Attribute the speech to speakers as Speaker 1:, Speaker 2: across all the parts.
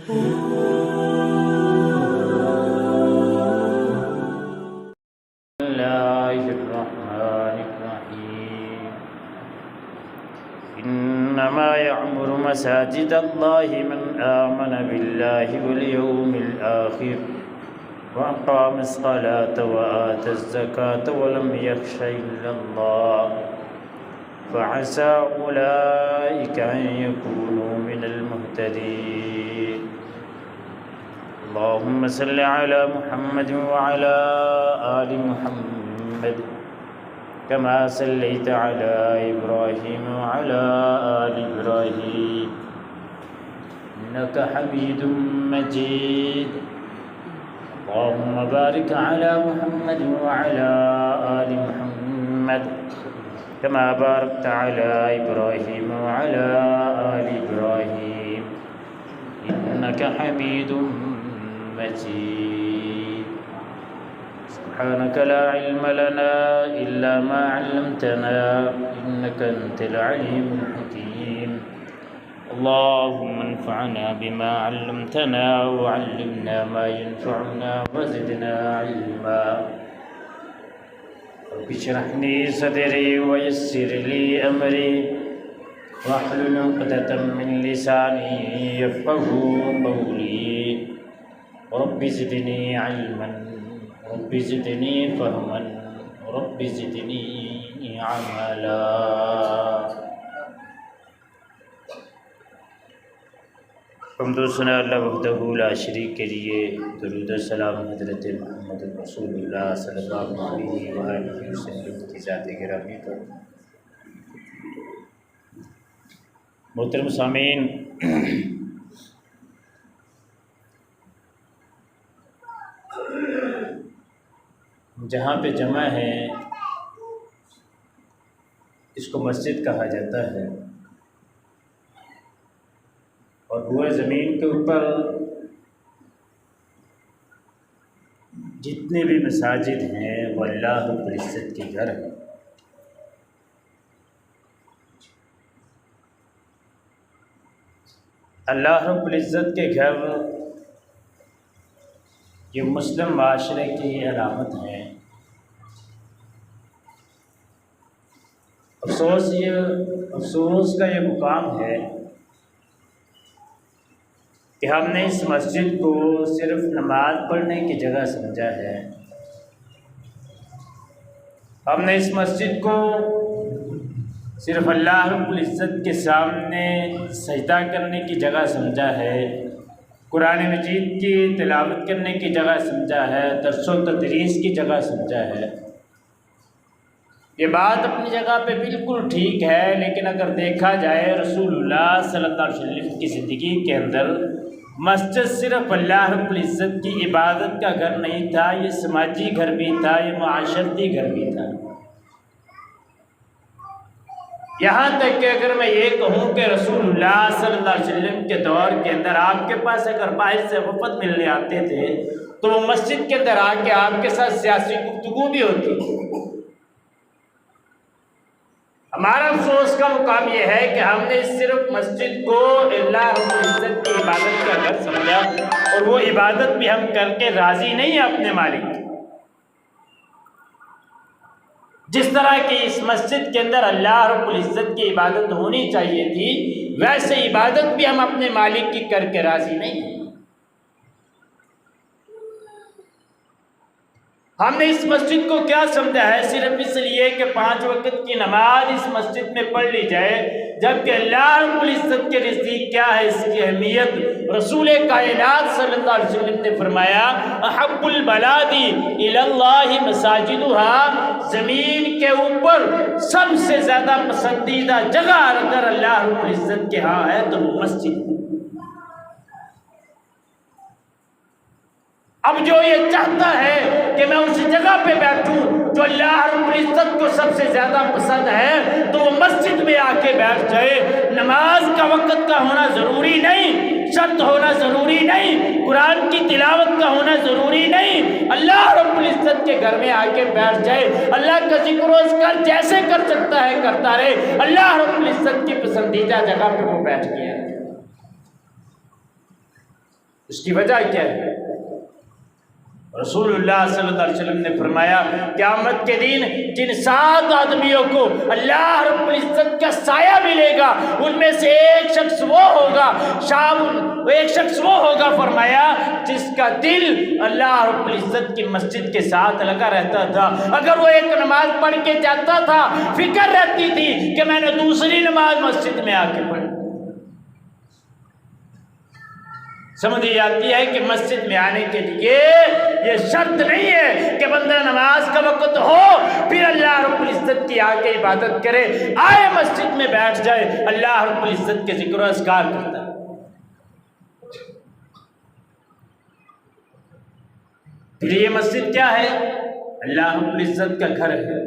Speaker 1: الله الرحمن الرحيم إنما يعمر مساجد الله من آمن بالله واليوم الآخر وأقام الصلاة وآتى الزكاة ولم يخش إلا الله فعسى أولئك أن يكونوا من المهتدين اللهم صل على محمد وعلى آل محمد كما صليت على إبراهيم وعلى آل إبراهيم إنك حميد مجيد اللهم بارك على محمد وعلى آل محمد كما باركت على إبراهيم وعلى آل إبراهيم إنك حميد مجيد سبحانك لا علم لنا إلا ما علمتنا إنك أنت العليم الحكيم اللهم انفعنا بما علمتنا وعلمنا ما ينفعنا وزدنا علما رب اشرح لي صدري ويسر لي أمري واحلل عقدة من لساني يفقهوا قولي رب زدني علما رب زدني فهما رب زدني عملا حمد و ثنا اللہ وحدہ لا شریک کے لیے درود و سلام حضرت محمد رسول اللہ صلی اللہ علیہ وآلہ وسلم کی ذات گرامی پر۔ محترم سامعین، جہاں پہ جمع ہے اس کو مسجد کہا جاتا ہے، اور پورے زمین کے اوپر جتنے بھی مساجد ہیں وہ اللہ رب العزت کے گھر ہیں۔ اللہ رب العزت کے گھر یہ مسلم معاشرے کی علامت ہے۔ افسوس کا یہ مقام ہے کہ ہم نے اس مسجد کو صرف نماز پڑھنے کی جگہ سمجھا ہے، ہم نے اس مسجد کو صرف اللہ رب العزت کے سامنے سجدہ کرنے کی جگہ سمجھا ہے، قرآن مجید کی تلاوت کرنے کی جگہ سمجھا ہے، درس و تدریس کی جگہ سمجھا ہے۔ یہ بات اپنی جگہ پہ بالکل ٹھیک ہے، لیکن اگر دیکھا جائے رسول اللہ صلی اللہ علیہ وسلم کی زندگی کے اندر مسجد صرف اللہ رب العزت کی عبادت کا گھر نہیں تھا، یہ سماجی گھر بھی تھا، یہ معاشرتی گھر بھی تھا۔ یہاں تک کہ اگر میں یہ کہوں کہ رسول اللہ صلی اللہ علیہ وسلم کے دور کے اندر آپ کے پاس اگر باہر سے وفد ملنے آتے تھے تو وہ مسجد کے اندر آ کے آپ کے ساتھ سیاسی گفتگو بھی ہوتی تھی۔ ہمارا افسوس کا مقام یہ ہے کہ ہم نے صرف مسجد کو اللہ رب العزت کی عبادت کا گھر سمجھا، اور وہ عبادت بھی ہم کر کے راضی نہیں ہیں اپنے مالک کی۔ جس طرح کی اس مسجد کے اندر اللہ رب العزت کی عبادت ہونی چاہیے تھی، ویسے عبادت بھی ہم اپنے مالک کی کر کے راضی نہیں ہیں۔ ہم نے اس مسجد کو کیا سمجھا ہے؟ صرف اس لیے کہ 5 وقت کی نماز اس مسجد میں پڑھ لی جائے، جبکہ اللہ رب العزت کے نزدیک کیا ہے اس کی اہمیت؟ رسول کائنات صلی اللہ علیہ وسلم نے فرمایا احب البلاد الی اللہ مساجدها، زمین کے اوپر سب سے زیادہ پسندیدہ جگہ اگر اللہ رب العزت کے ہاں ہے تو وہ مسجد ہے۔ اب جو یہ چاہتا ہے کہ میں اس جگہ پہ بیٹھوں جو اللہ رب العزت کو سب سے زیادہ پسند ہے تو وہ مسجد میں آ کے بیٹھ جائے۔ نماز کا وقت کا ہونا ضروری نہیں، شرط ہونا ضروری نہیں، قرآن کی تلاوت کا ہونا ضروری نہیں، اللہ رب العزت کے گھر میں آ کے بیٹھ جائے، اللہ کا ذکر و اذکار جیسے کر سکتا ہے کرتا رہے، اللہ رب العزت کی پسندیدہ جگہ پہ وہ بیٹھ گیا۔ اس کی وجہ کیا ہے؟ رسولullah صلی اللہ علیہ وسلم نے فرمایا قیامت کے دن جن 7 آدمیوں کو اللہ رب العزت کا سایہ ملے گا ان میں سے ایک شخص وہ ہوگا فرمایا جس کا دل اللہ رب العزت کی مسجد کے ساتھ لگا رہتا تھا. اگر وہ ایک نماز پڑھ کے جاتا تھا فکر رہتی تھی کہ میں نے دوسری نماز مسجد میں آ کے پڑھی. سمجھ آتی ہے کہ مسجد میں آنے کے لیے یہ شرط نہیں ہے کہ بندہ نماز کا وقت ہو پھر اللہ رب العزت کی آ کے عبادت کرے. آئے مسجد میں بیٹھ جائے اللہ رب العزت کے ذکر و اذکار کرتا ہے. پھر یہ مسجد کیا ہے؟ اللہ رب العزت کا گھر ہے.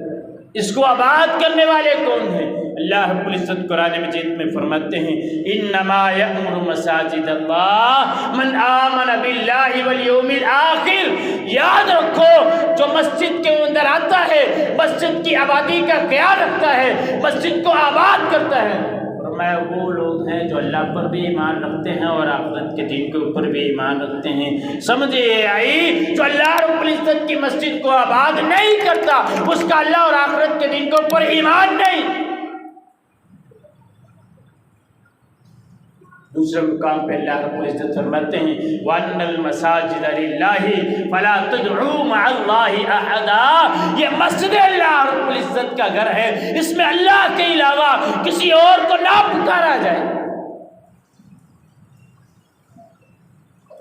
Speaker 1: اس کو آباد کرنے والے کون ہیں؟ اللہ رب العزت قرآن مجید میں فرماتے ہیں انما یأمر مساجد اللہ من آمن باللہ والیوم الآخر. یاد رکھو جو مسجد کے اندر آتا ہے مسجد کی آبادی کا خیال رکھتا ہے مسجد کو آباد کرتا ہے فرمایا وہ لوگ ہیں جو اللہ پر بھی ایمان رکھتے ہیں اور آخرت کے دن کے اوپر بھی ایمان رکھتے ہیں. سمجھ یہ آئی؟ جو اللہ رب العزت کی مسجد کو آباد نہیں کرتا اس کا اللہ اور آخرت کے دن کے اوپر ایمان نہیں. دوسرے مقام پہ اللہ رب العزت فرماتے ہیں وَأَنَّ الْمَسَاجِدَ لِلَّهِ فَلَا تَدْعُوا مَعَ اللَّهِ أَحَدًا. یہ مسجد اللہ رب العزت کا گھر ہے اس میں اللہ کے علاوہ کسی اور کو نہ پکارا جائے.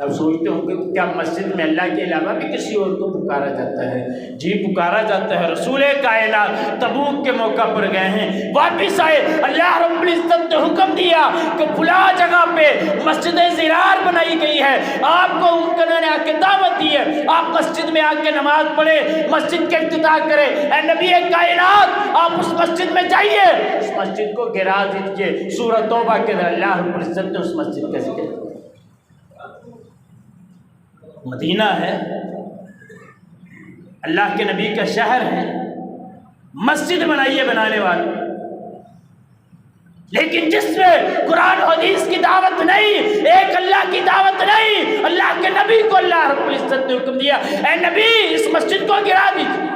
Speaker 1: اب سوچتے ہوں کہ کیا مسجد میں اللہ کے علاوہ بھی کسی اور کو پکارا جاتا ہے؟ جی پکارا جاتا ہے. رسول کائنات تبوک کے موقع پر گئے ہیں واپس آئے اللہ رب العزت نے حکم دیا کہ فلاں جگہ پہ مسجد زرار بنائی گئی ہے آپ کو انہوں نے آ کے دعوت دی ہے آپ مسجد میں آ کے نماز پڑھے مسجد کے افتتاح کرے. اے نبی کائنات آپ اس مسجد میں جائیے اس مسجد کو گرا دیجیے. سورہ توبہ کے اندر اللہ رب العزت نے اس مسجد کا ذکر کیا. مدینہ ہے اللہ کے نبی کا شہر ہے مسجد بنائیے بنانے والے لیکن جس میں قرآن و حدیث کی دعوت نہیں ایک اللہ کی دعوت نہیں اللہ کے نبی کو اللہ رب العزت نے حکم دیا اے نبی اس مسجد کو گرا دیجیے.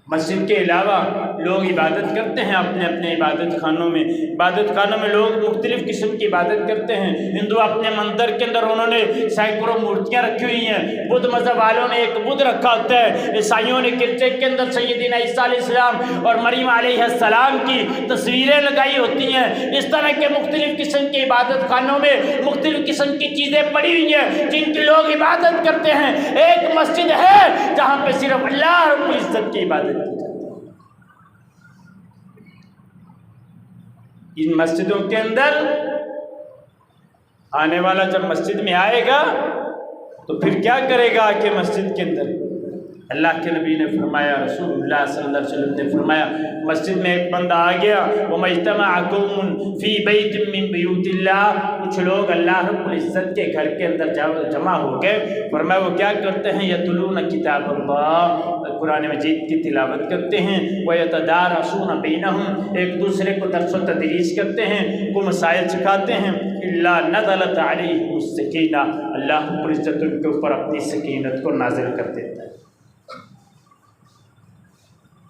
Speaker 1: مسجد کے علاوہ لوگ عبادت کرتے ہیں اپنے اپنے عبادت خانوں میں. عبادت خانوں میں لوگ مختلف قسم کی عبادت کرتے ہیں. ہندو اپنے مندر کے اندر انہوں نے سینکڑوں مورتیاں رکھی ہوئی ہیں. بدھ مذہب والوں نے ایک بدھ رکھا ہوتا ہے. عیسائیوں نے گرجے کے اندر سیدنا عیسیٰ علیہ السلام اور مریم علیہ السلام کی تصویریں لگائی ہوتی ہیں. اس طرح کے مختلف قسم کے عبادت خانوں میں مختلف قسم کی چیزیں پڑی ہوئی ہیں جن کی لوگ عبادت کرتے ہیں. ایک مسجد ہے جہاں پہ صرف اللہ رب العزت کی عبادت. ان مسجدوں کے اندر آنے والا جب مسجد میں آئے گا تو پھر کیا کرے گا کہ مسجد کے اندر اللہ کے نبی نے فرمایا رسول اللہ صلی اللہ علیہ وسلم نے فرمایا مسجد میں ایک بندہ آ گیا وَمَجْتَمَعَ قَوْمٌ فِي بَيْتٍ مِّن بِيُوتِ اللَّهِ. کچھ لوگ اللہ رب العزت کے گھر کے اندر جمع ہو گئے. فرمایا وہ کیا کرتے ہیں یتلون کتاب اللہ قرآن مجید کی تلاوت کرتے ہیں وَيَتَدَارَسُونَ بَيْنَهُمْ ایک دوسرے کو درس و تدریس کرتے ہیں کو مسائل سکھاتے ہیں. إِلَّا نَزَلَتْ عَلَيْهِمُ السَّكِينَةُ اللہ رب العزت ان کے اوپر اپنی سکینت کو نازل کر دیتا ہے.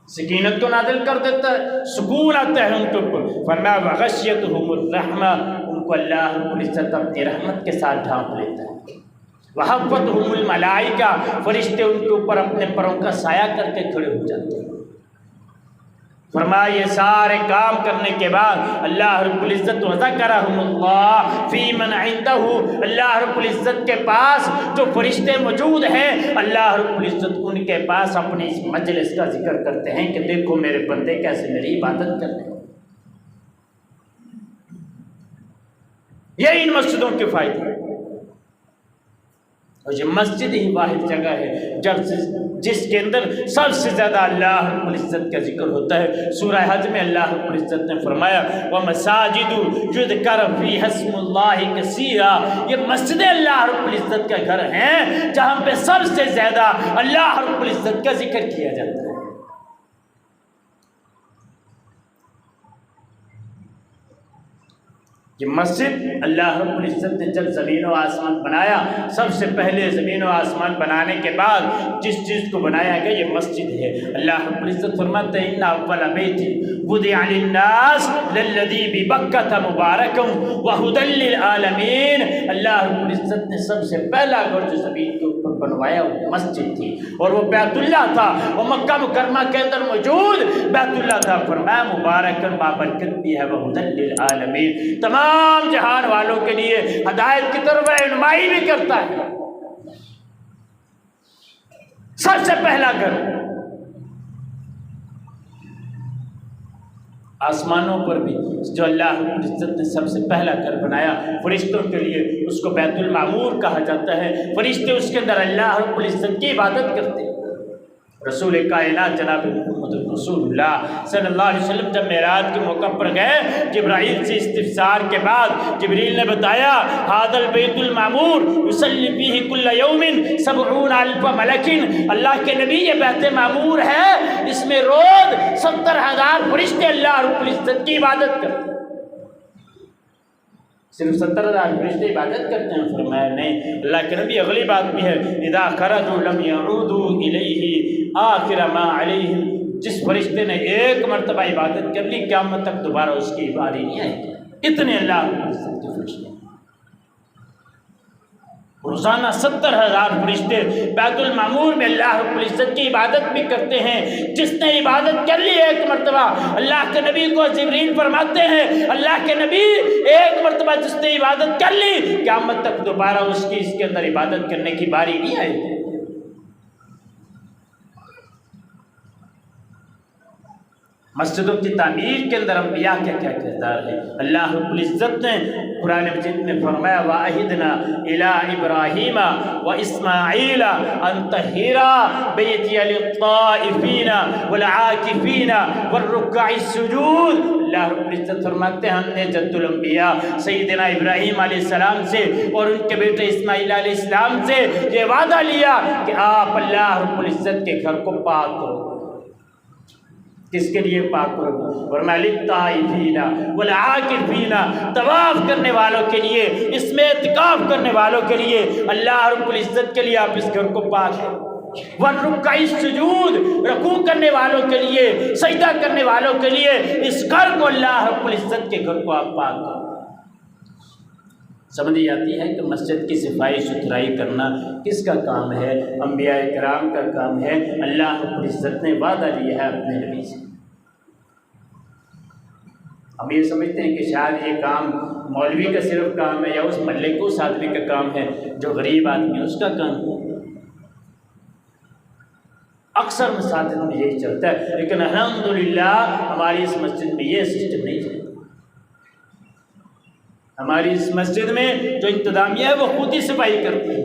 Speaker 1: سکینت کو نازل کر دیتا ہے سکون آتا ہے ان کے اوپر. فرمایا وغشیتہم الرحمہ ان کو اللہ رب العزت اپنی رحمت کے ساتھ ڈھانپ لیتا ہے. وحفتہم الملائکہ فرشتے ان کے اوپر اپنے پروں کا سایہ کر کے کھڑے ہو جاتے ہیں. فرمایا یہ سارے کام کرنے کے بعد اللہ رب العزت وذکرہم اللہ فی من عندہ اللہ رب العزت کے پاس جو فرشتے موجود ہیں اللہ رب العزت ان کے پاس اپنی اس مجلس کا ذکر کرتے ہیں کہ دیکھو میرے بندے کیسے میری عبادت کر رہے ہیں. یہ ان مسجدوں کے فائدے ہیں. اور یہ مسجد ہی واحد جگہ ہے جس کے اندر سب سے زیادہ اللہ رب العزت کا ذکر ہوتا ہے. سورہ حج میں اللہ رب العزت نے فرمایا وَمَسَاجِدُ يُذْكَرَ فِيهَا اسْمُ اللَّهِ كَثِيرًا. یہ مسجد اللہ رب العزت کا گھر ہیں جہاں پہ سب سے زیادہ اللہ رب العزت کا ذکر کیا جاتا ہے. یہ مسجد اللہ رب العزت نے جب زمین و آسمان بنایا، سب سے پہلے زمین و آسمان بنانے کے بعد جس چیز کو بنایا گیا یہ مسجد ہے۔ اللہ رب العزت فرماتے ہیں ان اول بیت وضع للناس للذی ببکۃ مبارکا وہدی للعالمین۔ اللہ رب العزت نے سب سے پہلا گھر جو زمین کے اوپر بنوایا وہ مسجد تھی، اور وہ بیت اللہ تھا، وہ مکہ مکرمہ کے اندر موجود بیت اللہ تھا۔ فرمایا مبارکاً بابرکت بھی ہے، وہدی للعالمین، تمام جہان والوں کے لیے ہدایت کی طرف رہنمائی بھی کرتا ہے۔ سب سے پہلا گھر آسمانوں پر بھی جو اللہ رب العزت نے سب سے پہلا گھر بنایا فرشتوں کے لیے، اس کو بیت المعمور کہا جاتا ہے۔ فرشتے اس کے اندر اللہ رب العزت کی عبادت کرتے ہیں۔ رسول کائنات جناب محمد رسول اللہ صلی اللہ علیہ وسلم جب معراج کے موقع پر گئے، جبرائیل سے استفسار کے بعد جبریل نے بتایا ھذا البیت المعمور یصلی فیہ کل یوم 70,000 ملک، اللہ کے نبی یہ بیت معمور ہے، اس میں روز 70,000 فرشتے اللہ رب العزت کی عبادت کرتے ہیں۔ صرف 70,000 فرشتے عبادت کرتے ہیں؟ فرمایا نہیں، اللہ کے نبی اگلی بات بھی ہے اذا خرجوا لم يعودوا الیہ آخر ما علیہم، جس فرشتے نے ایک مرتبہ عبادت کر لی قیامت تک دوبارہ اس کی باری نہیں آئے گی۔ اتنے اللہ رب العزت کے فرشتے، روزانہ 70,000 فرشتے بیت المعمور میں اللہ رب العزت کی عبادت بھی کرتے ہیں۔ جس نے عبادت کر لی ایک مرتبہ، اللہ کے نبی کو جبریل فرماتے ہیں اللہ کے نبی ایک مرتبہ جس نے عبادت کر لی قیامت تک دوبارہ اس کے اندر عبادت کرنے کی باری نہیں آئے گی۔ مسجدوں کی تعمیر کے اندر انبیاء کا کیا کردار ہے؟ اللہ رب العزت نے قرآن مجید میں فرمایا وَأَعِدْنَا إِلَىٰ إِبْرَاهِيمَ وَإِسْمَاعِيلَ أَن طَهِّرَا بَيْتِيَ لِلطَّائِفِينَ وَالْعَاكِفِينَ وَالرُّكَّعِ السُّجُودِ۔ اللہ رب العزت فرماتے ہیں ہم نے جد الانبیاء سیدنا ابراہیم علیہ السلام سے اور ان کے بیٹے اسماعیل علیہ السلام سے یہ وعدہ لیا کہ آپ اللہ رب العزت کے گھر کو پاک کرو۔ کس کے لیے پاک کرو؟ فرمایا للطائفین والعاکفین، طواف کرنے والوں کے لیے، اس میں اعتکاف کرنے والوں کے لیے، اللہ رب العزت کے لیے آپ اس گھر کو پاک کرو۔ والرکع السجود، رکوع کرنے والوں کے لیے، سجدہ کرنے والوں کے لیے اس گھر کو اللہ رب العزت کے گھر کو آپ پاک کرو۔ سمجھ آتی ہے کہ مسجد کی صفائی ستھرائی کرنا کس کا کام ہے؟ انبیاء کرام کا کام ہے۔ اللہ رب العزت نے وعدہ لیا ہے اپنے نبی سے۔ ہم یہ سمجھتے ہیں کہ شاید یہ کام مولوی کا صرف کام ہے یا اس محلے کو اس آدمی کا کام ہے جو غریب آدمی ہے اس کا کام ہے۔ اکثر مساجد میں یہی چلتا ہے، لیکن الحمدللہ ہماری اس مسجد میں یہ سسٹم نہیں چلتا۔ ہماری اس مسجد میں جو انتظامیہ ہے وہ خود ہی صفائی کرتی ہے،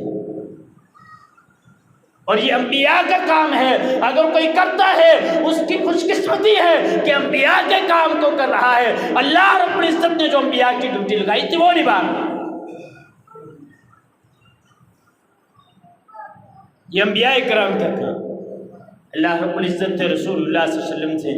Speaker 1: اور یہ انبیاء کا کام ہے۔ اگر کوئی کرتا ہے اس کی خوش قسمتی ہے کہ انبیاء کے کام کو کر رہا ہے۔ اللہ رب العزت نے جو انبیاء کی ڈیوٹی لگائی تھی وہ نبھا رہا ہے۔ یہ انبیاء کرام کا کام۔ اللہ رب العزت رسول اللہ صلی اللہ علیہ وسلم سے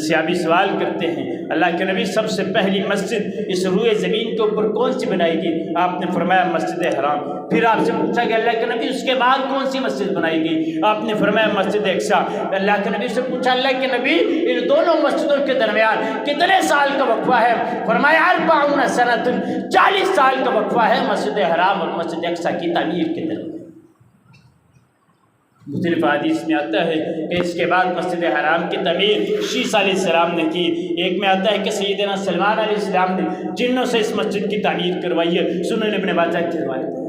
Speaker 1: صحابی سوال کرتے ہیں اللہ کے نبی سب سے پہلی مسجد اس روئے زمین کے اوپر کون سی بنائی گئی؟ آپ نے فرمایا مسجد حرام۔ پھر آپ سے پوچھا کہ اللہ کے نبی اس کے بعد کون سی مسجد بنائی گئی؟ آپ نے فرمایا مسجد اقصیٰ۔ اللہ کے نبی سے پوچھا اللہ کے نبی ان دونوں مسجدوں کے درمیان کتنے سال کا وقفہ ہے؟ فرمایا 40 سنۃ، 40 سال کا وقفہ ہے مسجد حرام اور مسجد اقصیٰ کی تعمیر کے درمیان۔ مختلف حدیث میں آتا ہے کہ اس کے بعد مسجد حرام کی تعمیر شیس علیہ السلام نے کی۔ ایک میں آتا ہے کہ سیدنا سلمان علیہ السلام نے جنوں سے اس مسجد کی تعمیر کروائی ہے، سنن ابن ماجہ کی روایت ہے۔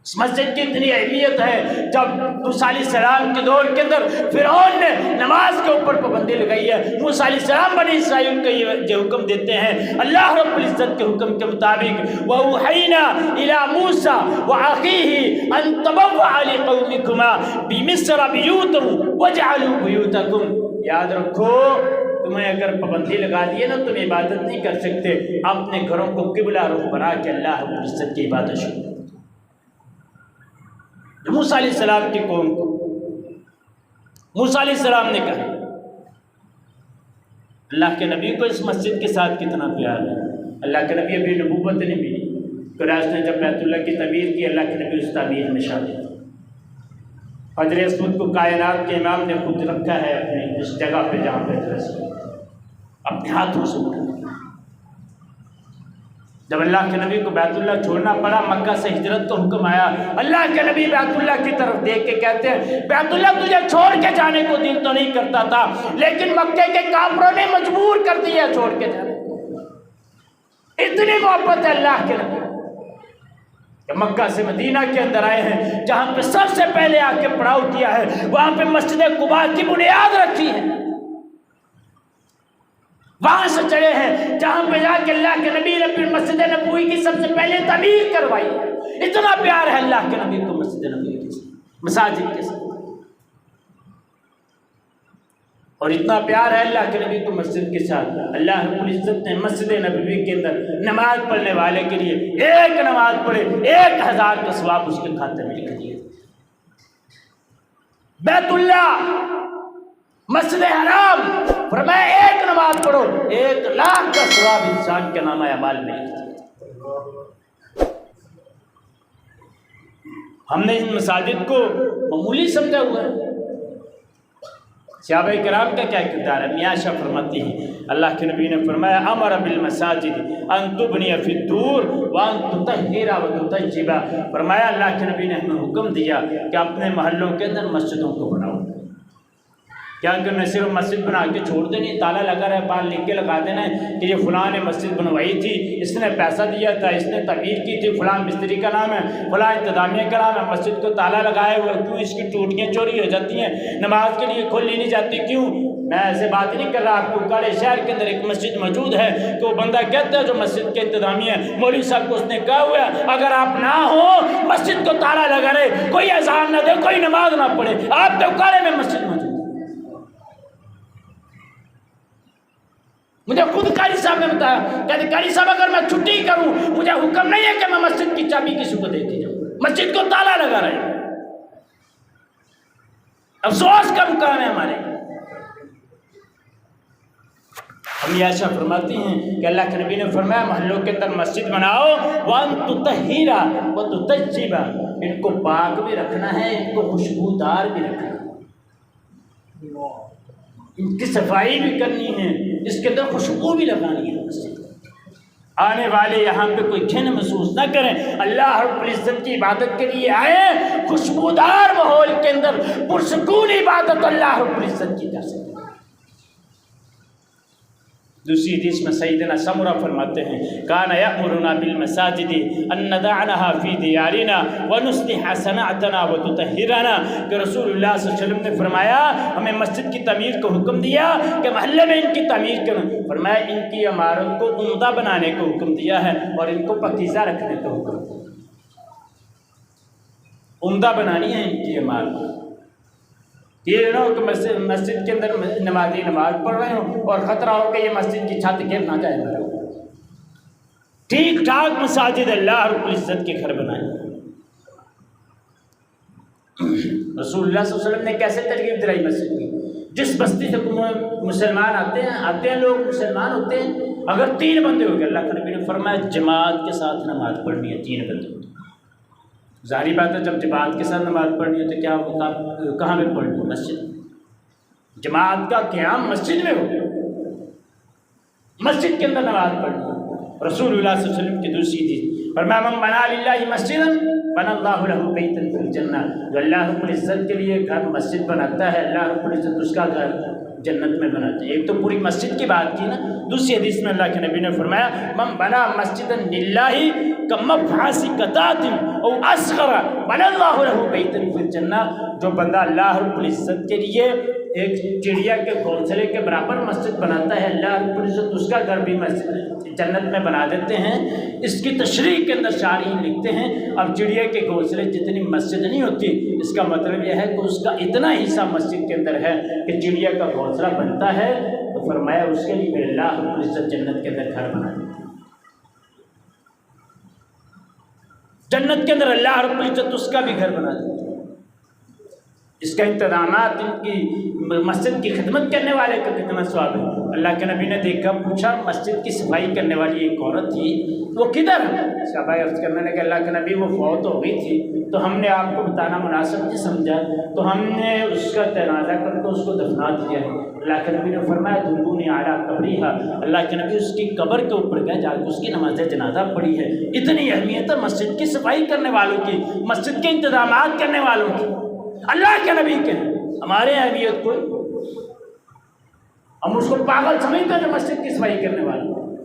Speaker 1: اس مسجد کی اتنی اہمیت ہے، جب موسیٰ علیہ السلام کے دور کے اندر فرعون نے نماز کے اوپر پابندی لگائی ہے، موسیٰ علیہ السلام بنی اسرائیل کو یہ حکم دیتے ہیں اللہ رب العزت کے حکم کے مطابق وَأُوحَيْنَا إِلَى مُوسَى وَأَخِيهِ أَن تَبَوَّعَ لِقَوْمِكُمَا بِمِصْرَ بُيُوتًا وَاجْعَلُوا بُيُوتَكُمْ۔ یاد رکھو تمہیں اگر پابندی لگا دیے نا تم عبادت نہیں کر سکتے، اپنے گھروں کو قبلہ رخ بنا کے اللہ رب العزت کی عبادت شروع۔ موسیٰ علیہ السلام کی قوم کو موسیٰ علیہ السلام نے کہا اللہ کے نبی کو اس مسجد کے ساتھ کتنا پیار ہے۔ اللہ کے نبی ابھی نبوت نہیں ملی، قریش نے جب بیت اللہ کی تعمیر کی، اللہ کے نبی اس تعمیر میں شامل تھے۔ حجر اسود کو کائنات کے امام نے خود رکھا ہے اپنے اس جگہ پہ جہاں پہ حجر اسود اپنے ہاتھوں سے اٹھا۔ جب اللہ کے نبی کو بیت اللہ چھوڑنا پڑا، مکہ سے ہجرت کا حکم آیا، اللہ کے نبی بیت اللہ کی طرف دیکھ کے کہتے ہیں بیت اللہ تجھے چھوڑ کے جانے کو دل تو نہیں کرتا تھا، لیکن مکے کے کافروں نے مجبور کر دیا چھوڑ کے جانے۔ اتنی محبت ہے اللہ کے نبی کہ مکہ سے مدینہ کے اندر آئے ہیں، جہاں پہ سب سے پہلے آ کے پڑاؤ کیا ہے، وہاں پہ مسجد قباء کی بنیاد رکھی ہے، وہاں سے چڑھے ہیں جہاں پہ جا کے اللہ کے نبی نے پھر مسجد نبوی کی سب سے پہلے تعمیر کروائی ہے۔ اتنا پیار ہے اللہ کے نبی کو مسجد نبوی کے ساتھ، مساجد کے ساتھ، اور اتنا پیار ہے اللہ کے نبی کو مسجد کے ساتھ، اللہ رب العزت نے مسجد نبوی کے اندر نماز پڑھنے والے کے لیے ایک نماز پڑھے 1000 کا ثواب اس کے کھاتے میں لکھ دیا۔ بیت اللہ، مسجد حرام، فرمایا ایک نماز پڑھو 1,00,000 کا ثواب انسان کے نامہ اعمال میں لکھ دیا۔ ہم نے ان مساجد کو معمولی سمجھا ہوا ہے۔ صحابہ کرام کا کیا کردار ہے؟ میاں شاہ فرماتی ہیں اللہ کے نبی نے فرمایا امر بالمساجد ان تبنی فی الدور وان تطہر وتطیب، فرمایا اللہ کے نبی نے ہمیں حکم دیا کہ اپنے محلوں کے اندر مسجدوں کو بناؤ۔ کیا کرنا؟ صرف مسجد بنا کے چھوڑ دینی، تالا لگا رہے، باہر لکھ کے لگا دینا ہے کہ یہ فلاں نے مسجد بنوائی تھی، اس نے پیسہ دیا تھا، اس نے تعمیر کی تھی، فلاں مستری کا نام ہے، فلاں انتظامیہ کا نام ہے، مسجد کو تالا لگائے ہوئے، کیوں اس کی ٹوٹیاں چوری ہو جاتی ہیں، نماز کے لیے کھولی نہیں جاتی، کیوں؟ میں ایسے بات نہیں کر رہا آپ کو، کالے شہر کے اندر ایک مسجد موجود ہے کہ وہ بندہ کہتا ہے جو مسجد کے انتظامیہ ہے، مولوی صاحب کو اس نے کہا ہوا ہے اگر آپ نہ ہو مسجد کو تالا لگا رہے، کوئی اذان نہ دے، کوئی نماز نہ پڑھے، آپ کے کالے میں مسجد موجود ہے۔ مجھے خود قاری صاحب نے بتایا، کہتے قاری صاحب اگر میں چھٹی کروں مجھے حکم نہیں ہے کہ میں مسجد کی چابی کسی کو دے دی جاؤں، مسجد کو تالا لگا رہے ہیں۔ افسوس کا مقام ہے ہمارے۔ ہم عائشہ فرماتی ہیں کہ اللہ کے نبی نے فرمایا محلوں کے اندر مسجد بناؤ وان تطہیرا وتطیبا، ان کو پاک بھی رکھنا ہے، ان کو خوشبودار بھی رکھنا ہے، ان کی صفائی بھی کرنی ہے، اس کے اندر خوشبو بھی لگانی ہے مسجد۔ آنے والے یہاں پہ کوئی گھن محسوس نہ کریں، اللہ رب العزت کی عبادت کے لیے آئے، خوشبودار ماحول کے اندر پرسکون عبادت اللہ رب العزت کی کر سکتے۔ دوسری حدیث میں سیدنا سمرہ فرماتے ہیں کان یأمرنا بالمساجد ان ندعنها فی دیارنا ونصلح صنعتنا وتطہرنا، کہ رسول اللہ صلی اللہ علیہ وسلم نے فرمایا ہمیں مسجد کی تعمیر کو حکم دیا کہ محلے میں ان کی تعمیر کریں، فرمایا ان کی عمارت کو عمدہ بنانے کو حکم دیا ہے اور ان کو پاکیزہ رکھنے کو حکم دیا، عمدہ بنانی ہے ان کی عمارت۔ یہ نہ ہو کہ مسجد کے اندر نمازی نماز پڑھ رہے ہوں اور خطرہ ہو کہ یہ مسجد کی چھت گر نہ جائے۔ ٹھیک ٹھاک مساجد اللہ رب العزت کے گھر بنائیں۔ رسول اللہ صلی اللہ علیہ وسلم نے کیسے ترغیب دلائی مسجد کی؟ جس بستی سے مسلمان آتے ہیں لوگ مسلمان ہوتے ہیں، اگر 3 بندے ہو گئے، اللہ کے نبی نے فرمایا جماعت کے ساتھ نماز پڑھنی ہے 3 بندے ہوتے ہیں۔ ظاہری بات ہے جب جماعت کے ساتھ نماز پڑھنی ہے تو کیا کہاں پہ پڑھنی ہے؟ مسجد۔ جماعت کا قیام مسجد میں ہو، مسجد کے اندر نماز پڑھنی ہے۔ رسول اللہ صلی اللہ علیہ وسلم کی دوسری حدیث فرمایا من بنا للہ مسجدا بنى اللہ له بیتا فی الجنہ، جو اللہ رب العزت کے لیے گھر مسجد بناتا ہے اللہ رب العزت اس کا گھر جنت میں بناتے ہیں۔ ایک تو پوری مسجد کی بات کی نا، دوسری حدیث میں اللہ کے نبی نے فرمایا من بنا مسجدا للہ کمفحص قطعۃ او اصغر بنى اللہ له بیتا فی الجنہ، جو بندہ اللہ رب العزت کے لیے ایک چڑیا کے گھونسلے کے برابر مسجد بناتا ہے اللہ رب العزت اس کا گھر بھی مسجد جنت میں بنا دیتے ہیں۔ اس کی تشریح کے اندر شارحین لکھتے ہیں اب چڑیا کے گھونسلے جتنی مسجد نہیں ہوتی، اس کا مطلب یہ ہے کہ اس کا اتنا حصہ مسجد کے اندر ہے کہ چڑیا کا گھونسلہ بنتا ہے، تو فرمایا اس کے لیے اللہ رب العزت جنت کے اندر گھر بنا دیتے ہیں۔ جنت کے اندر اللہ رب العزت اس کا بھی گھر بنا دیتے ہیں۔ اس کا انتظامات ان کی مسجد کی خدمت کرنے والے کا کتنا ثواب ہے، اللہ کے نبی نے دیکھا، پوچھا مسجد کی صفائی کرنے والی ایک عورت تھی، وہ کدھر؟ صحابہ عرض کرنے لگے اللہ کے نبی وہ فوت ہو گئی تھی، تو ہم نے آپ کو بتانا مناسب نہیں سمجھا، تو ہم نے اس کا جنازہ کر کے اس کو دفنا دیا ہے۔ اللہ کے نبی نے فرمایا دلونی اعلیٰ قبریہا، اللہ کے نبی اس کی قبر کے اوپر گئے، جا کے اس کی نماز جنازہ پڑھی ہے۔ اتنی اہمیت ہے مسجد کی صفائی کرنے والوں کی، مسجد کے انتظامات کرنے والوں کی، اللہ کے نبی کے۔ ہمارے اہمیت کوئی، ہم اس کو پاگل سمجھتے ہیں جو مسجد کی صفائی کرنے والوں،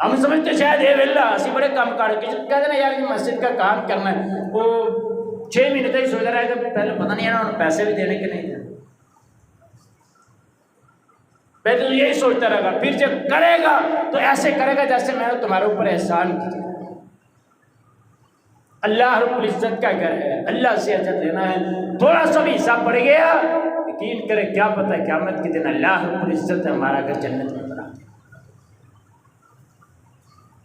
Speaker 1: ہم سمجھتے شاید اے ویلا اسی بڑے کام کر کے کہتے ہیں یار مسجد کا کام کرنا ہے، وہ 6 مہینے تک سوچ رہا ہے کہ پہلے پتہ نہیں ہے نا انہوں پیسے بھی دینے کے نہیں تھے، پہلے تو یہی سوچتا رہے گا، پھر جب کرے گا تو ایسے کرے گا جیسے میں نے تمہارے اوپر احسان کیا۔ اللہ رب العزت کا گھر ہے، اللہ سے اجر لینا ہے، تھوڑا سا بھی حصہ پڑ گیا یقین کرے کیا پتہ ہے قیامت کے دن اللہ رب العزت ہمارا گھر جنت میں بنا دے۔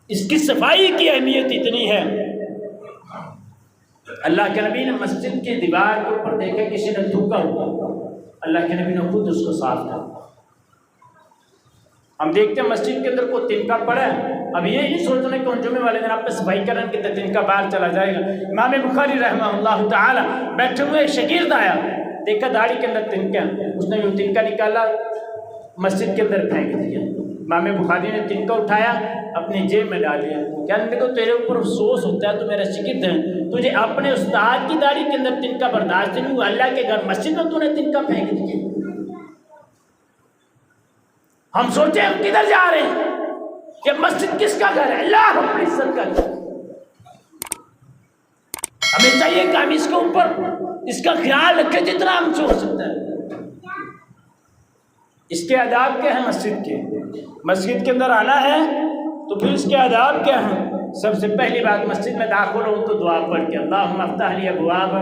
Speaker 1: اس کی صفائی کی اہمیت اتنی ہے، اللہ کے نبی نے مسجد کی دیوار کے اوپر دیکھا کسی نے تھوکا ہوا، اللہ کے نبی نے خود اس کو صاف کیا۔ ہم دیکھتے ہیں مسجد کے اندر کوئی تنکا پڑا ہے، اب یہ نہیں سوچنا کہ جمعے والے دن آپ پہ صفائی کرنے کے تنکا باہر چلا جائے گا۔ امام بخاری رحمہ اللہ تعالی بیٹھے ہوئے شاگرد آیا، دیکھا داڑھی کے اندر تنکا، اس نے وہ تنکا نکالا مسجد کے اندر پھینک دیا۔ امام بخاری نے تنکا اٹھایا اپنی جیب میں ڈال دیا، کہنے کو تیرے اوپر افسوس ہوتا ہے، تو میرا شاگرد ہے، تجھے اپنے استاد کی داڑھی کے اندر تنکا برداشت نہیں ہوا، اللہ کے گھر مسجد میں تو نے تنکا پھینک دیا۔ ہم سوچیں ہم کدھر جا رہے ہیں، کہ مسجد کس کا گھر ہے؟ اللہ رب العزت کا گھر۔ ہمیں چاہیے کہ ہم اس کے اوپر اس کا خیال رکھیں جتنا ہم سوچ سکتے ہیں۔ اس کے آداب کیا ہیں مسجد کے؟ مسجد کے اندر آنا ہے تو پھر اس کے آداب کیا ہیں؟ سب سے پہلی بات مسجد میں داخل ہو تو دعا پڑھ کے اللہم افتح لی ابواب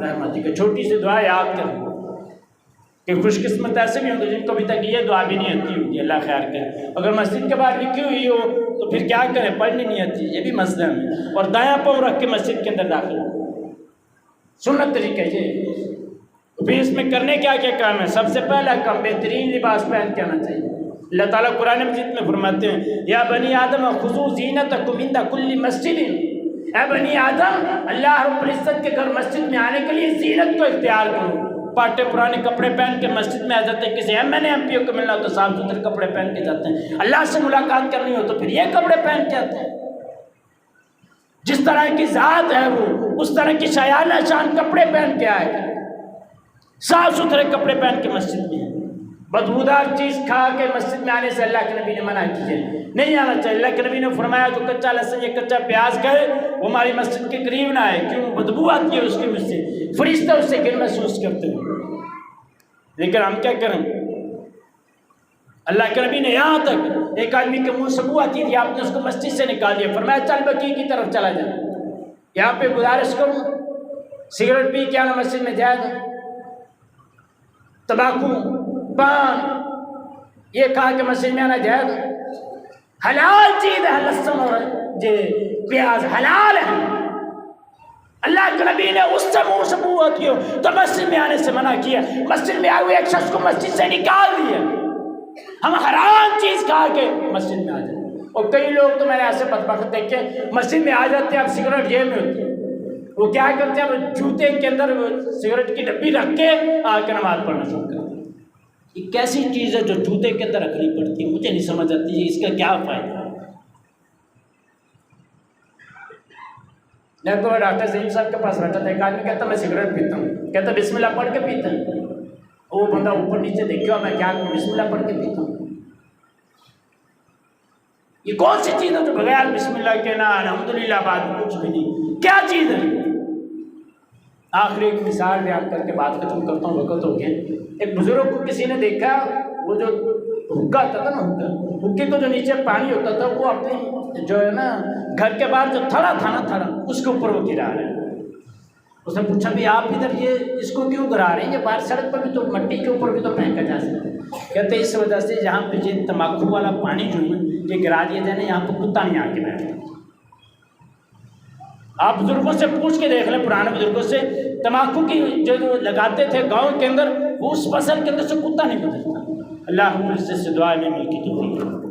Speaker 1: رحمتک، چھوٹی سی دعا یاد کریں کہ خوش قسمت ایسے بھی ہوں گے جن کو ابھی تک یہ دعا بھی نہیں آتی ہوگی، اللہ خیر کرے۔ اگر مسجد کے باہر لکھی ہوئی ہو تو پھر کیا کریں، پڑھنی نہیں آتی، یہ بھی مسئلہ ہے۔ اور دایاں پاؤں رکھ کے مسجد کے اندر داخل ہو، سنت طریقہ یہ۔ تو پھر اس میں کرنے کیا کیا کام ہے؟ سب سے پہلا کام بہترین لباس پہن کے آنا چاہیے۔ اللہ تعالیٰ قرآن مجید میں فرماتے ہیں یا بنی آدم خذوا زینتکم عند کل مسجد، اے بنی آدم اللہ رب العزت کے گھر مسجد میں آنے کے لیے زینت کو اختیار کرو۔ پاٹے پرانے کپڑے پہن کے مسجد میں آ جاتے ہیں، کسی ایم این ایم پی او کو ملنا ہو تو صاف ستھرے کپڑے پہن کے جاتے ہیں، اللہ سے ملاقات کرنی ہو تو پھر یہ کپڑے پہن کے آتے ہیں۔ جس طرح کی ذات ہے وہ اس طرح کی شایانہ شان کپڑے پہن کے آئے گا، صاف ستھرے کپڑے پہن کے مسجد میں۔ بدبودار چیز کھا کے مسجد میں آنے سے اللہ کے نبی نے منع کیے، نہیں آنا چاہیے۔ اللہ کے نبی نے فرمایا جو کچا لہسن یا کچا پیاز کھائے وہ ہماری مسجد کے قریب نہ آئے، کیوں؟ بدبو آتی ہے اس کے منہ سے، فرشتہ اس سے گھن محسوس کرتے ہیں۔ لیکن ہم کیا کریں؟ اللہ کے نبی نے یہاں تک ایک آدمی کے منہ سے بو آتی تھی، آپ نے اس کو مسجد سے نکال دیا، فرمایا چل بقیع کی طرف چلا جائے۔ یہاں پہ گزارش کروں سگریٹ پی کے آنا مسجد میں جائے گا، تمباکو پان یہ کہا کہ مسجد میں آنا جائے گا؟ حلال چیز ہے، لہسن اور پیاز حلال ہے، اللہ کے نبی نے اس سے منہ سے بو آتی ہو تو مسجد میں آنے سے منع کیا۔ مسجد میں آئے ہوئے ایک شخص کو مسجد سے نکال دیا، ہم حرام چیز کھا کے مسجد میں آ جائیں۔ اور کئی لوگ تو میں نے ایسے بدبخت دیکھے مسجد میں آ جاتے ہیں، اب سگریٹ جیب میں ہوتی ہے، وہ کیا کرتے ہیں، وہ جوتے کے اندر سگریٹ کی ڈبی رکھ کے آ کے نماز پڑھنا شروع کرتے ہیں۔ یہ کیسی چیز ہے جو جوتے کے اندر رکھنی پڑتی ہے؟ مجھے نہیں سمجھ آتی ہے اس کا کیا فائدہ ہے۔ میں تو ڈاکٹر زہیم صاحب کے پاس بیٹھا تھا، ایک آدمی کہتا میں سگریٹ پیتا ہوں، کہتا بسم اللہ پڑھ کے پیتا ہوں۔ وہ بندہ اوپر نیچے دیکھو میں کیا کروں، بسم اللہ پڑھ کے پیتا ہوں۔ یہ کون سی چیز ہے جو بغیر بسم اللہ کے نا الحمدللہ بعد کچھ بھی نہیں، کیا چیز ہے؟ آخری ایک مثال بیان کر کے بات ختم کرتا ہوں، وقت ہو گیا۔ ایک بزرگ کو کسی نے دیکھا، وہ جو حکا ہوتا تھا نا، حکے کو جو نیچے پانی ہوتا تھا وہ اپنی جو ہے نا گھر کے باہر جو تھڑا تھا نا، تھڑا اس کے اوپر وہ گرا رہے ہیں۔ اس نے پوچھا بھی آپ ادھر یہ اس کو کیوں گرا رہے ہیں؟ یہ باہر سڑک پر بھی تو مٹی کے اوپر بھی تو پھینکا جا سکتا ہے۔ کہتے اس وجہ سے جہاں پہ یہ تمباکو والا پانی جو ہے یہ گرا دیا جائے نا، یہاں پہ کتا نہیں آ کے بیٹھتا۔ آپ بزرگوں سے پوچھ کے دیکھ لیں، پرانے بزرگوں سے، تمباکو کی جو لگاتے تھے گاؤں کے اندر، وہ اس فصل کے اندر سے کتا نہیں گزرتا۔ اللہ رب العزت سے دعا میں مل کی توفیق۔